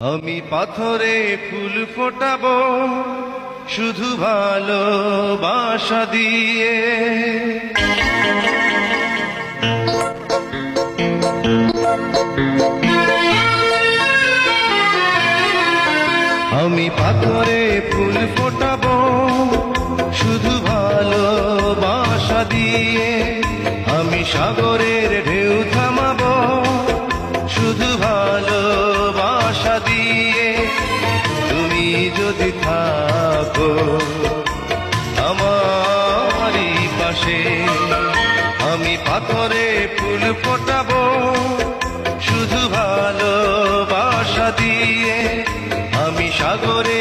আমি পাথরে ফুল ফোটাবো শুধু ভালোবাসা দিয়ে। আমি পাথরে ফুল ফোটাবো শুধু ভালোবাসা দিয়ে। আমি সাগরের ঢেউ থামাবো শুধু ভালোবাসা দিয়ে। তুমি যদি থাকো আমারই পাশে, আমি পাথরে ফুল ফোটাবো শুধু ভালোবাসা দিয়ে। আমি সাগরে